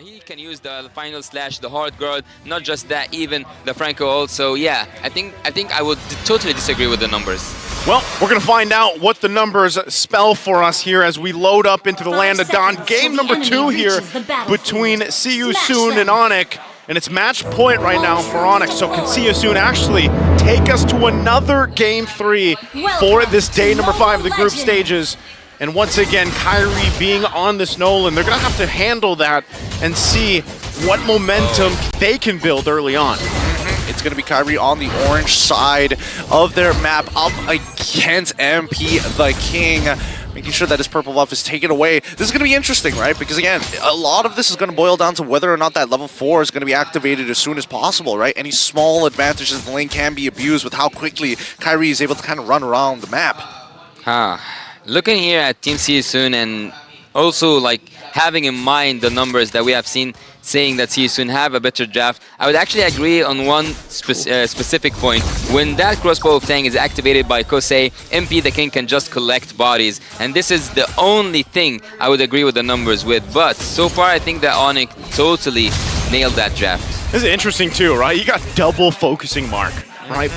He can use the final slash, the hard guard, not just that, even the Franco also. Yeah, I think I would totally disagree with the numbers. Well, we're going to find out what the numbers spell for us here as we load up into the land of Dawn. Game number 2 here between See You Soon and ONIC. And it's match point right now for ONIC. So can See You Soon actually take us to another Game 3 for this day number 5 of the group stages. And once again, Kyrie being on this Nolan, they're going to have to handle that and see what momentum they can build early on. It's going to be Kyrie on the orange side of their map up against MP the King, making sure that his purple buff is taken away. This is going to be interesting, right? Because again, a lot of this is going to boil down to whether or not that level 4 is going to be activated as soon as possible, right? Any small advantages in the lane can be abused with how quickly Kyrie is able to kind of run around the map. Looking here at Team See You Soon and also like having in mind the numbers that we have seen saying that See You Soon have a better draft, I would actually agree on one specific point. When that crossbow of Tang is activated by Kosei, MP the King can just collect bodies, and this is the only thing I would agree with the numbers with. But so far I think that ONIC totally nailed that draft. This is interesting too, right? You got double focusing mark, right?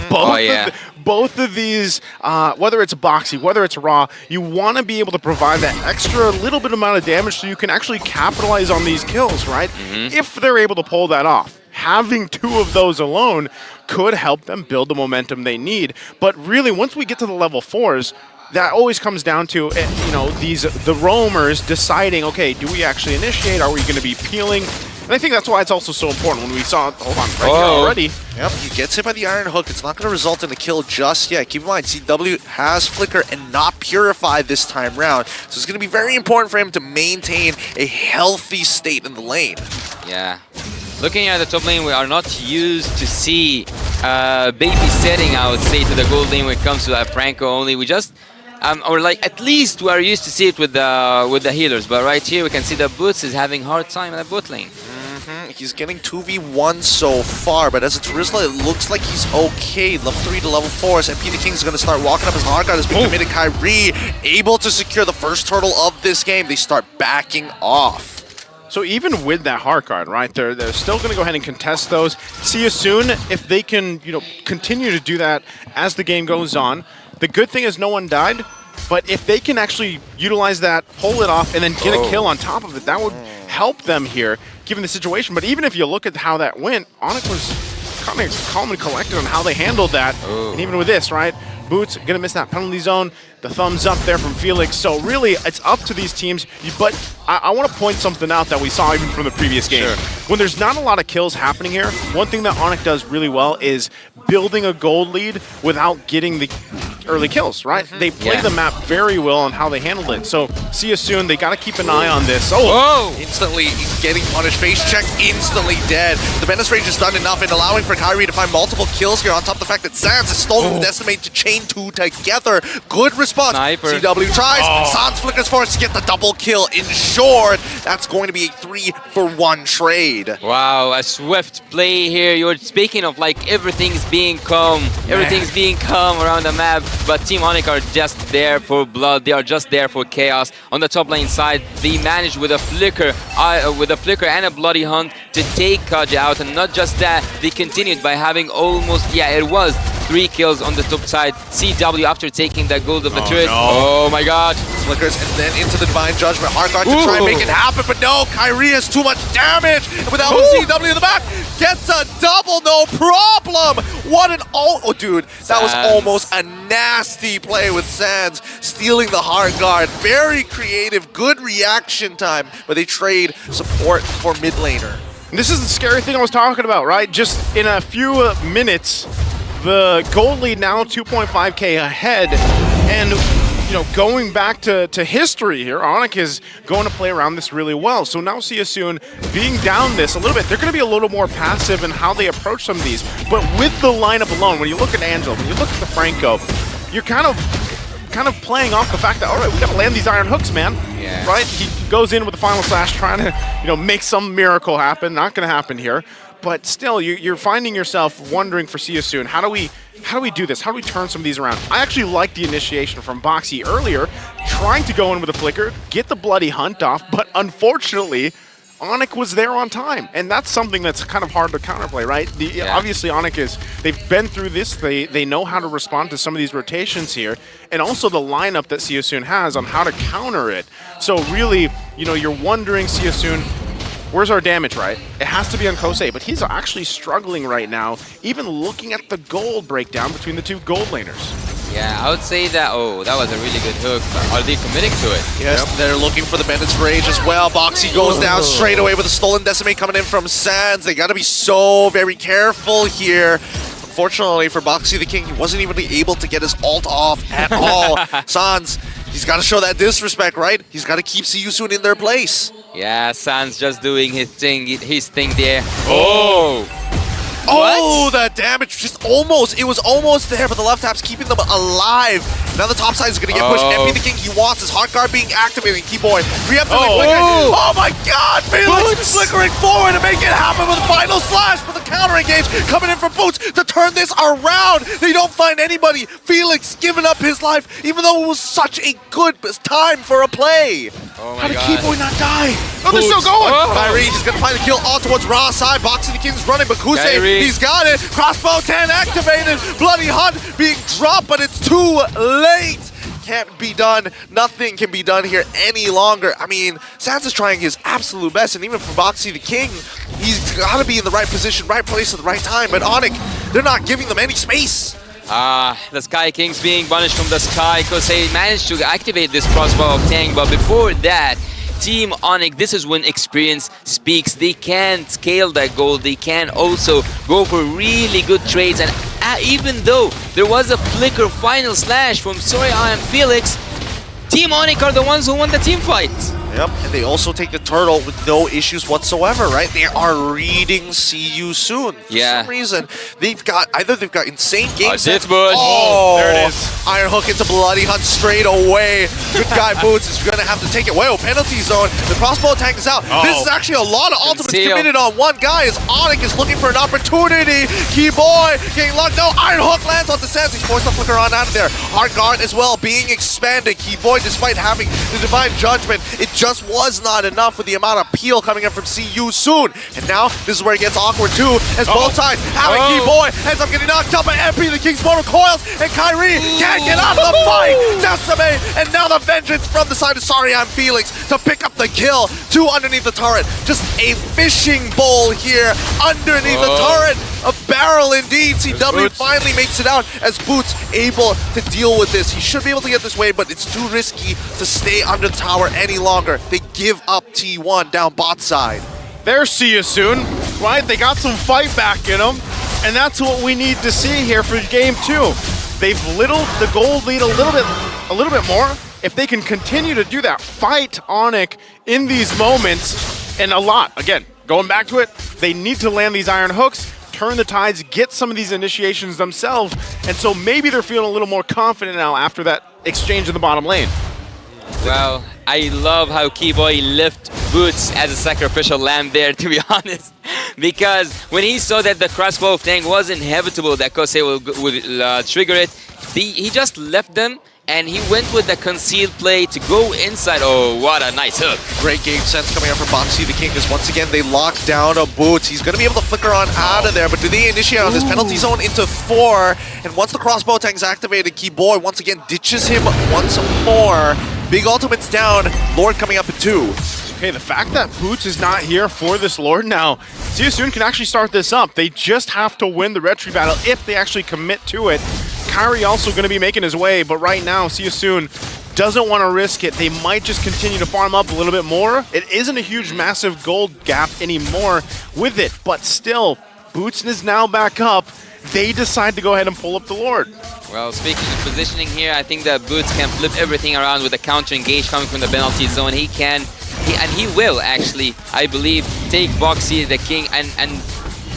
Both of these, whether it's boxy, whether it's raw, you want to be able to provide that extra little bit amount of damage so you can actually capitalize on these kills, right? If they're able to pull that off. Having 2 of those alone could help them build the momentum they need. But really, once we get to the level 4s, that always comes down to, the roamers deciding, okay, do we actually initiate? Are we going to be peeling? And I think that's why it's also so important when we saw, hold on, right here already. Yep, he gets hit by the Iron Hook. It's not going to result in a kill just yet. Keep in mind, CW has Flicker and not Purify this time round. So it's going to be very important for him to maintain a healthy state in the lane. Yeah. Looking at the top lane, we are not used to see babysitting, I would say, to the gold lane when it comes to Franco only. We just... or like at least we are used to see it with the healers, but right here we can see that Boots is having hard time in the bot lane. He's getting 2v1 so far, but as a Terizla, it looks like he's okay. Level 3 to level 4, as MP the King's going to start walking up his hard guard. Has been committed. Kyrie able to secure the first turtle of this game. They start backing off. So even with that hard card, right, they're still going to go ahead and contest those. See You Soon, if they can, continue to do that as the game goes on. The good thing is no one died, but if they can actually utilize that, pull it off, and then get a kill on top of it, that would help them here, given the situation. But even if you look at how that went, ONIC was kind of calm and collected on how they handled that. And even with this, right, Boots going to miss that penalty zone. The thumbs up there from Felix. So really, it's up to these teams. But I want to point something out that we saw even from the previous game. When there's not a lot of kills happening here, one thing that ONIC does really well is building a gold lead without getting the early kills, right? They play the map very well on how they handled it. So See You Soon, they got to keep an eye on this. Instantly getting punished. Face check, instantly dead. The Menace Rage has done enough in allowing for Kyrie to find multiple kills here, on top of the fact that Sans has stolen the Decimate to chain 2 together. Good response. Sniper. CW tries. Sans flickers forced to get the double kill. In short, that's going to be a 3-for-1 trade. Wow, a swift play here. You're speaking of like everything's being calm. Everything's being calm around the map. But Team ONIC are just there for blood. They are just there for chaos. On the top lane side, they managed with a flicker and a bloody hunt to take Kaja out. And not just that, they continued by having almost, it was 3 kills on the top side. CW after taking that gold of the turret. Oh my god. Flickers and then into the Divine Judgment. Hardguard to try and make it happen, but no, Kyrie has too much damage. And without CW in the back, gets a double, no problem. What an dude, that was almost a nasty play with Sans stealing the Hardguard. Very creative, good reaction time, but they trade support for mid laner. And this is the scary thing I was talking about, right? Just in a few minutes, the gold lead now 2.5k ahead, and going back to history here, ONIC is going to play around this really well. So now See You Soon being down this a little bit, they're going to be a little more passive in how they approach some of these. But with the lineup alone, when you look at Angel, when you look at the Franco, you're kind of playing off the fact that, all right, we got to land these Iron Hooks, man. Right? He goes in with the final slash, trying to make some miracle happen. Not going to happen here. But still, you're finding yourself wondering for See You Soon, how do we do this? How do we turn some of these around? I actually liked the initiation from Boxy earlier, trying to go in with a flicker, get the bloody hunt off, but unfortunately, ONIC was there on time, and that's something that's kind of hard to counterplay, right? Obviously, ONIC they've been through this, they know how to respond to some of these rotations here, and also the lineup that Seosun has on how to counter it. So really, you're wondering, Seosun, where's our damage, right? It has to be on Kosei, but he's actually struggling right now, even looking at the gold breakdown between the two gold laners. Yeah, I would say that, that was a really good hook. Are they committing to it? Yes, they're looking for the Bandit's Rage as well. Boxy goes down straight away with a stolen Decimate coming in from Sands. They got to be so very careful here. Unfortunately for Boxy the King, he wasn't even able to get his ult off at all. Sans, he's got to show that disrespect, right? He's got to keep Seosun in their place. Yeah, Sans just doing his thing there. Oh! Oh, the damage just almost, it was almost there, but the left tap's keeping them alive. Now the top side is going to get pushed. MP the King, he wants his hot guard being activated. Keyboy, preemptively flickering. Oh my god, Felix flickering forward to make it happen with a final slash, but the counter engage coming in from Boots to turn this around. They don't find anybody. Felix giving up his life, even though it was such a good time for a play. Oh my How did god. Keyboy not die? Oh, they're still going! Kyrie, he's going to find the kill all towards Raw side. Boxy the King's running, but Kusei, he's got it. Crossbow 10 activated. Bloody Hunt being dropped, but it's too late. Can't be done. Nothing can be done here any longer. I mean, Sans is trying his absolute best, and even for Boxy the King, he's got to be in the right position, right place at the right time. But ONIC, they're not giving them any space. The Sky King's being banished from the sky because they managed to activate this crossbow of Tang, but before that, Team ONIC, this is when experience speaks. They can scale that goal. They can also go for really good trades. And even though there was a flicker final slash from Soraya and Felix, Team ONIC are the ones who won the team fight. Yep, and they also take the turtle with no issues whatsoever, right? They are reading See You Soon. For some reason, they've got insane game sets. Oh, there it is. Iron Hook into Bloody Hunt straight away. Good guy Boots is going to have to take it. Whoa, penalty zone. The crossbow tank is out. This is actually a lot of ultimates committed on one guy as ONIC is looking for an opportunity. Keyboy getting locked. No, Iron Hook lands on the Sands. He's forced the flicker on out of there. Hard guard as well being expanded. Keyboy, despite having the Divine Judgment, it just was not enough with the amount of peel coming in from See You Soon. And now, this is where it gets awkward too, as both sides have a Keyboy ends up getting knocked up by MP, the King's Mortal Coils, and Kyrie can't get out of the fight. Decimate, and now the vengeance from the side of Soraya and Felix to pick up the kill. Two underneath the turret. Just a fishing bowl here underneath the turret. A barrel indeed. CW finally makes it out as Boots able to deal with this. He should be able to get this way, but it's too risky to stay under the tower any longer. They give up T1 down bot side. There's See You Soon, right? They got some fight back in them, and that's what we need to see here for game 2. They've whittled the gold lead a little bit more. If they can continue to do that, fight ONIC in these moments, and a lot. Again, going back to it, they need to land these iron hooks, turn the tides, get some of these initiations themselves, and so maybe they're feeling a little more confident now after that exchange in the bottom lane. Well, I love how Keyboy left Boots as a sacrificial lamb there, to be honest. Because when he saw that the crossbow thing was inevitable, that Kosei would trigger it, he just left them and he went with the concealed play to go inside. Oh, what a nice hook. Great game sense coming out from Boxy the King, because once again they lock down a Boots. He's going to be able to flicker on out of there, but do they initiate on this penalty zone into 4? And once the crossbow tank's activated, Keyboy once again ditches him once more. Big ultimates down, Lord coming up in 2. Okay, the fact that Boots is not here for this Lord now, See You Soon can actually start this up. They just have to win the retry battle if they actually commit to it. Kyrie also going to be making his way, but right now, See You Soon doesn't want to risk it. They might just continue to farm up a little bit more. It isn't a huge, massive gold gap anymore with it, but still, Boots is now back up. They decide to go ahead and pull up the Lord. Well, speaking of positioning here, I think that Boots can flip everything around with the counter engage coming from the penalty zone. He will actually, I believe, take Boxy the King, and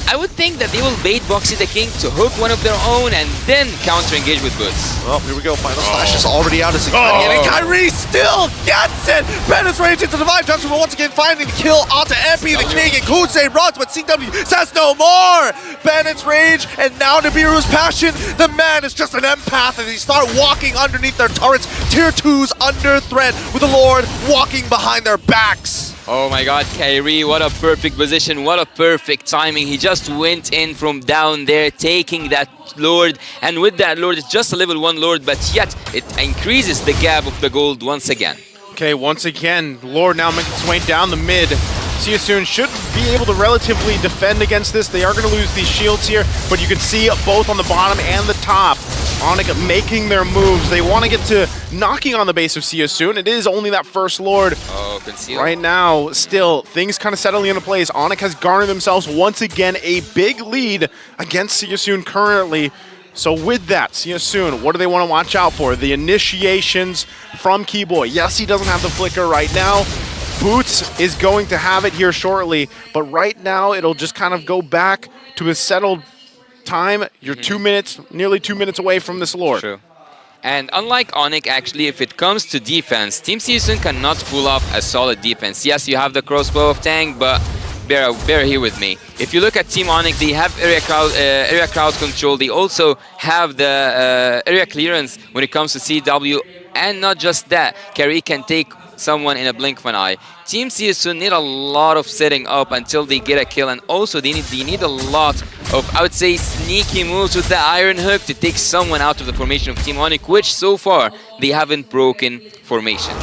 I would think that they will bait Boxy the King to hook one of their own and then counter engage with Boots. Well, here we go. Final slash is already out. It's and Kyrie still gets it. Penetrates into the Divine Judgment, but once again finding the kill onto MP the King, and Kusei runs, but CW says no more. Bandit's Rage, and now Nibiru's Passion. The man is just an empath as they start walking underneath their turrets. Tier 2s under threat with the Lord walking behind their backs. Oh my god, Kyrie, what a perfect position, what a perfect timing. He just went in from down there, taking that Lord, and with that Lord, it's just a level 1 Lord, but yet it increases the gap of the gold once again. Okay, once again, Lord now making its way down the mid. See you soon. Should be able to relatively defend against this. They are going to lose these shields here, but you can see both on the bottom and the top, ONIC making their moves. They want to get to knocking on the base of See You Soon. It is only that first Lord. Oh, conceal. Right now, still, things kind of settling into place. ONIC has garnered themselves once again a big lead against See You Soon currently. So with that, See You Soon, what do they want to watch out for? The initiations from Keyboy. Yes, he doesn't have the flicker right now. Boots is going to have it here shortly, but right now it'll just kind of go back to a settled time. You're 2 minutes, nearly 2 minutes away from this Lord. True. And unlike ONIC, actually, if it comes to defense, Team See You Soon cannot pull off a solid defense. Yes, you have the crossbow of Tang, but bear here with me. If you look at Team ONIC, they have area crowd control. They also have the area clearance when it comes to CW. And not just that, Kyrie can take someone in a blink of an eye. Team See You Soon need a lot of setting up until they get a kill, and also they need a lot of, I would say, sneaky moves with the Iron Hook to take someone out of the formation of Team ONIC, which so far they haven't broken formation.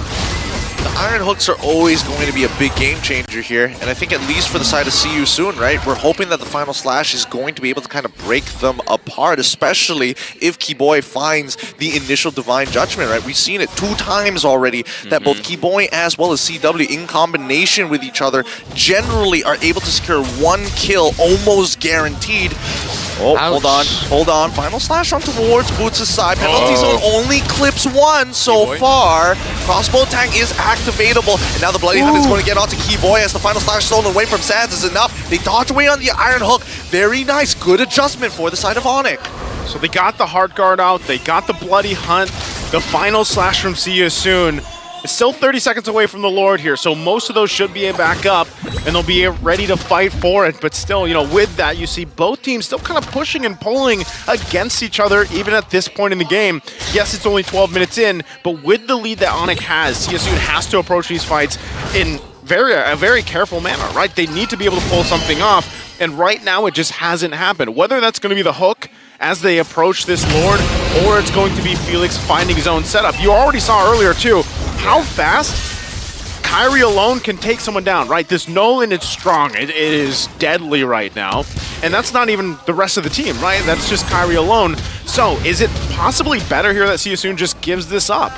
The Iron Hooks are always going to be a big game changer here, and I think at least for the side of See You Soon, right, we're hoping that the final slash is going to be able to kind of break them apart, especially if Keyboy finds the initial Divine Judgment, right? We've seen it 2 times already that both Keyboy as well as CW in combination with each other generally are able to secure 1 kill almost guaranteed. Oh, Ouch. hold on. Final slash on towards Boots' side. Penalty zone only clips 1 so far. Crossbow tank is activatable, and now the Bloody Hunt is going to get onto Keyboy as the final slash stolen away from Sands is enough. They dodge away on the Iron Hook. Very nice, good adjustment for the side of ONIC. So they got the Heart Guard out, they got the Bloody Hunt, the final slash from See You Soon. It's still 30 seconds away from the Lord here, so most of those should be back up, and they'll be ready to fight for it. But still, you know, with that, you see both teams still kind of pushing and pulling against each other, even at this point in the game. Yes, it's only 12 minutes in, but with the lead that ONIC has, See You Soon has to approach these fights in a very careful manner, right? They need to be able to pull something off, and right now it just hasn't happened. Whether that's going to be the hook as they approach this Lord, or it's going to be Felix finding his own setup. You already saw earlier, too, how fast Kyrie alone can take someone down, right? This Nolan is strong. It is deadly right now. And that's not even the rest of the team, right? That's just Kyrie alone. So is it possibly better here that See You Soon just gives this up?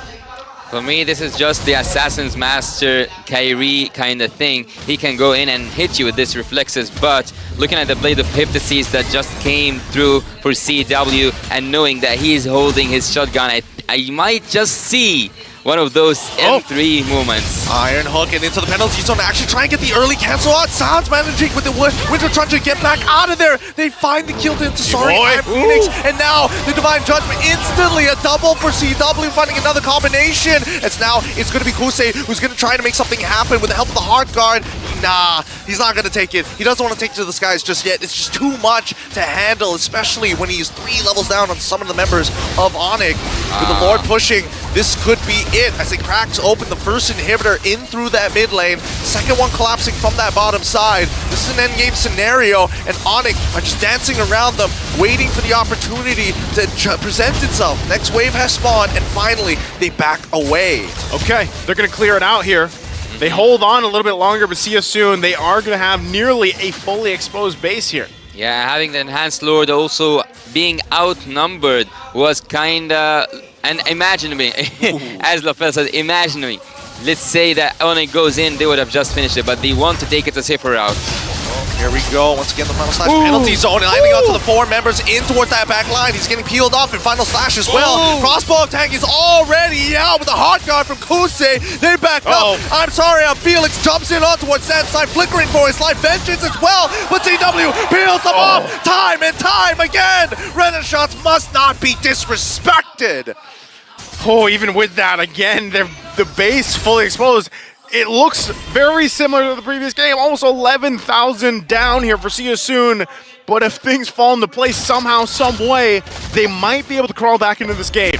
For me, this is just the Assassin's Master Kyrie kind of thing. He can go in and hit you with this reflexes, but looking at the Blade of Hypnosis that just came through for CW and knowing that he's holding his shotgun, I might just see one of those M3 moments. Iron Hook and into the penalty zone. Actually try and get the early cancel out. Sounds managing with the Winter trying to get back out of there. They find the kill into Sorry and Phoenix. And now the Divine Judgment instantly a double for CW, finding another combination. It's going to be Kusei who's going to try to make something happen with the help of the Heart Guard. Nah, he's not going to take it. He doesn't want to take it to the skies just yet. It's just too much to handle, especially when he's 3 levels down on some of the members of ONIC. With the Lord pushing, this could be it as it cracks open the first inhibitor in through that mid lane. Second one collapsing from that bottom side. This is an endgame scenario, and ONIC are just dancing around them, waiting for the opportunity to present itself. Next wave has spawned, and finally, they back away. Okay, they're going to clear it out here. They hold on a little bit longer, but See You Soon, they are going to have nearly a fully exposed base here. Yeah, having the Enhanced Lord also being outnumbered was kind of... And imagine me, as LaFell said, imagine me. Let's say that ONIC goes in, they would have just finished it, but they want to take it a safer route. Here we go. Once again, the final slash penalty zone, landing onto the 4 members in towards that back line. He's getting peeled off in final slash as well. Crossbow of Tank is already out with a Heart Guard from Kusei. They back up. I'm sorry, Felix jumps in on towards that side, flickering for his life. Vengeance as well, but CW peels them off time and time again. Renaissance must not be disrespected. Oh, even with that, again, the base fully exposed. It looks very similar to the previous game, almost 11,000 down here for See You Soon. But if things fall into place somehow, some way, they might be able to crawl back into this game.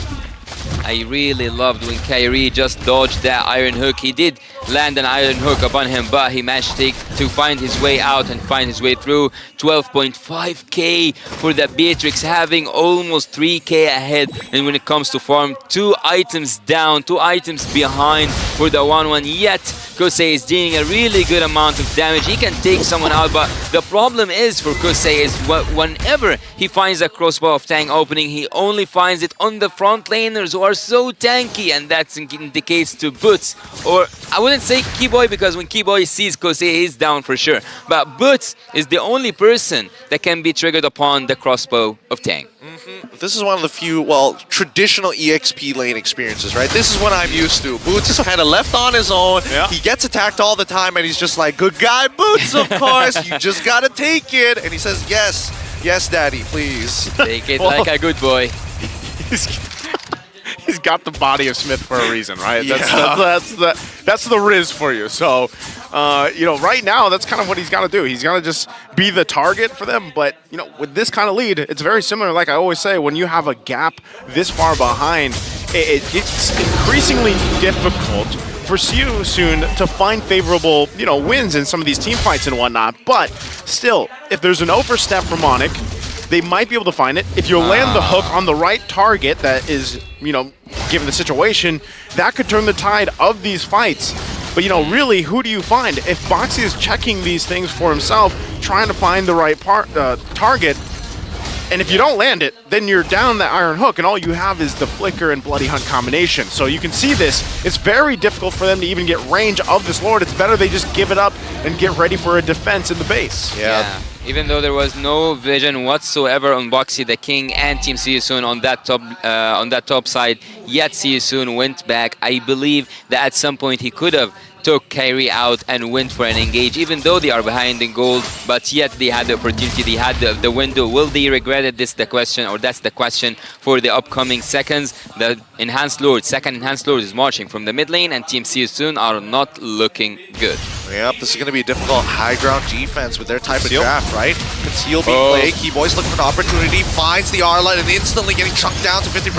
I really loved when Kyrie just dodged that iron hook. He did land an iron hook upon him, but he managed to find his way out and find his way through. 12.5k for the Beatrix, having almost 3k ahead. And when it comes to farm, 2 items down, 2 items behind for the 1-1. Yet Kosei is dealing a really good amount of damage. He can take someone out, but the problem is for Kosei is whenever he finds a crossbow of Tang opening, he only finds it on the front laners who are so tanky, and that indicates to Boots, or I wouldn't say Keyboy, because when Keyboy sees Kosei, he's down for sure. But Boots is the only person that can be triggered upon the crossbow of Tang. This is one of the few, well, traditional EXP lane experiences, right? This is what I'm used to. Boots is kind of left on his own. Yeah. He gets attacked all the time, and he's just like, good guy Boots, of course. You just gotta take it. And he says, yes, yes, daddy, please. Take it like a good boy. He's got the body of Smith for a reason, right? Yeah. That's the Riz for you. So, you know, right now, that's kind of what he's got to do. He's got to just be the target for them. But, you know, with this kind of lead, it's very similar. Like I always say, when you have a gap this far behind, it's increasingly difficult for Siu soon to find favorable, you know, wins in some of these team fights and whatnot. But still, if there's an overstep from ONIC, they might be able to find it. If you land the hook on the right target that is, you know, given the situation, that could turn the tide of these fights. But, you know, really, who do you find? If Boxy is checking these things for himself, trying to find the right target, and if you don't land it, then you're down that iron hook, and all you have is the Flicker and Bloody Hunt combination. So you can see this. It's very difficult for them to even get range of this Lord. It's better they just give it up and get ready for a defense in the base. Yeah. Even though there was no vision whatsoever on Boxy the King and Team Siusun on that top side, yet Siusun went back. I believe that at some point he could have took Kyrie out and went for an engage, even though they are behind in gold, but yet they had the opportunity, they had the window. Will they regret it? This the question, or that's the question for the upcoming seconds. The Enhanced Lord, second Enhanced Lord is marching from the mid lane, and Team Siusun are not looking good. Yep, this is going to be a difficult high ground defense with their type of draft, right? Conceal being played, Keyboy's looking for an opportunity, finds the R-Line and instantly getting chunked down to 50%.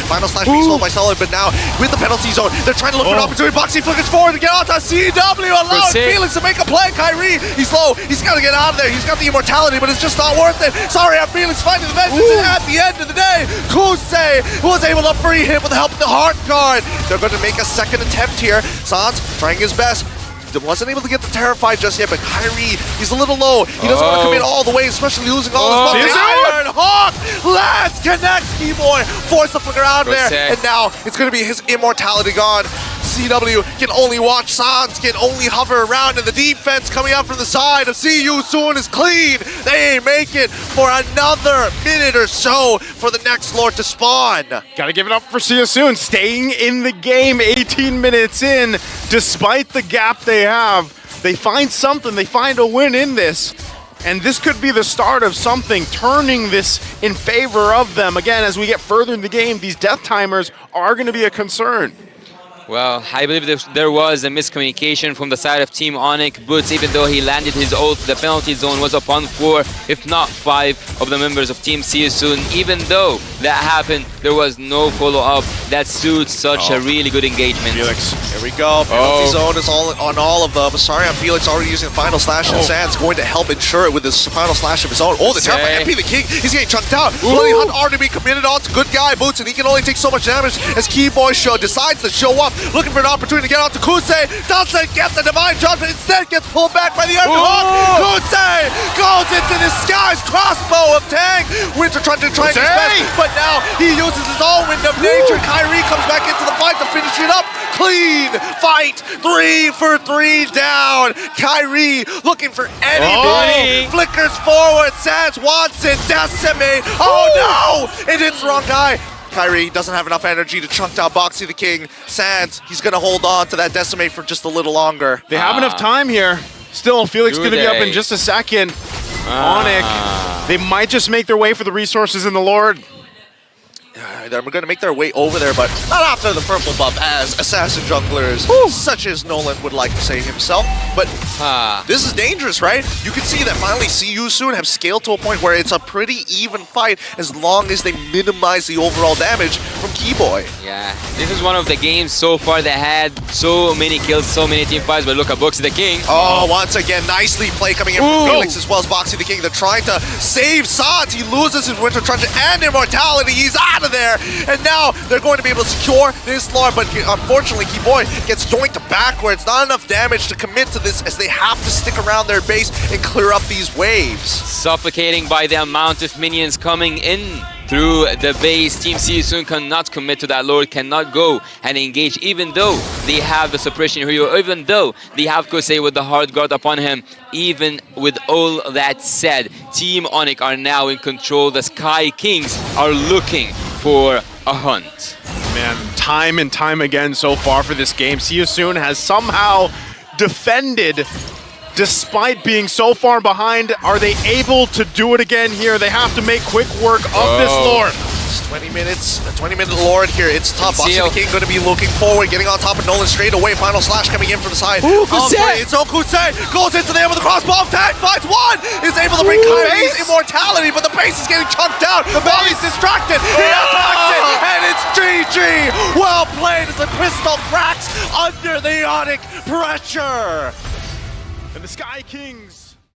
Final slash being slow by Solid, but now with the penalty zone, they're trying to look for an opportunity. Boxy flickers forward to get onto CW, allowing Felix to make a play. Kyrie, he's low, he's got to get out of there. He's got the immortality, but it's just not worth it. Sorry, I'm Felix finding the vengeance, and at the end of the day, Kusei was able to free him with the help of the heart guard. They're going to make a second attempt here. Sans trying his best. Wasn't able to get the Terrified just yet, but Kyrie, he's a little low. He doesn't want to commit all the way, especially losing all his buff. Iron Hawk! Let's connect, Keyboy. Force the flicker out there, and now it's going to be his immortality gone. CW can only watch. Sans can only hover around, and the defense coming out from the side of Siusun is clean. They make it for another minute or so for the next Lord to spawn. Gotta give it up for Siusun, staying in the game 18 minutes in, despite the gap they have. They find something, they find a win in this. And this could be the start of something, turning this in favor of them. Again, as we get further in the game, these death timers are going to be a concern. Well, I believe there was a miscommunication from the side of Team ONIC. Boots, even though he landed his ult, the penalty zone was upon 4, if not 5 of the members of Team Siusun. Even though that happened, there was no follow-up. That suits such a really good engagement. Felix. Here we go. Penalty zone is on all of them. Sorry, I'm Felix already using Final Slash, and Sans going to help ensure it with this Final Slash of his own. Oh, the Terrified MP the King. He's getting chunked out. Bloody Hunt already be committed on. It's a good guy, Boots, and he can only take so much damage as Keyboy decides to show up. Looking for an opportunity to get out to Kusei. Doesn't get the Divine Judgment. Instead gets pulled back by the Iron Hawk. Kusei goes into the skies. Crossbow of Tang. Winter trying his best, but now he uses his own Wind of Nature. Kyrie comes back into the fight to finish it up. Clean fight. 3 for 3 down. Kyrie looking for anybody. Flickers forward. Sans wants it. Decimate. Oh no! It hits the wrong guy. Kyrie doesn't have enough energy to chunk down Boxy the King. Sans, he's going to hold on to that Decimate for just a little longer. They have enough time here. Still, Felix going to be up in just a second. ONIC, they might just make their way for the resources in the Lord. they're going to make their way over there, but not after the purple buff as assassin junglers, such as Nolan would like to say himself. But this is dangerous, right? You can see that finally CU soon have scaled to a point where it's a pretty even fight as long as they minimize the overall damage from Keyboy. Yeah, this is one of the games so far that had so many kills, so many team fights, but look at Boxy the King. Oh, once again, nicely play coming in from Felix as well as Boxy the King. They're trying to save Sans. He loses his Winter Truncheon and Immortality. He's out of there. And now they're going to be able to secure this Lord, but unfortunately, Keyboy gets joined to backwards. Not enough damage to commit to this as they have to stick around their base and clear up these waves. Suffocating by the amount of minions coming in through the base. Team Seasoon cannot commit to that Lord, cannot go and engage, even though they have the suppression hero, even though they have Kosei with the hard guard upon him. Even with all that said, Team ONIC are now in control. The Sky Kings are looking for a hunt. Man, time and time again so far for this game, Seasoon has somehow defended despite being so far behind. Are they able to do it again here? They have to make quick work of this Lord. It's 20 minutes, a 20-minute Lord here. It's tough. Boxy the King going to be looking forward, getting on top of Nolan straight away. Final slash coming in from the side. It's Okusei. Goes into there with the crossbow tag. Finds one. Is able to bring Kyrie's immortality, but the base is getting chunked out. While he's distracted, he attacks it, and it's GG. Well played as the crystal cracks under the ONIC pressure. And the Sky Kings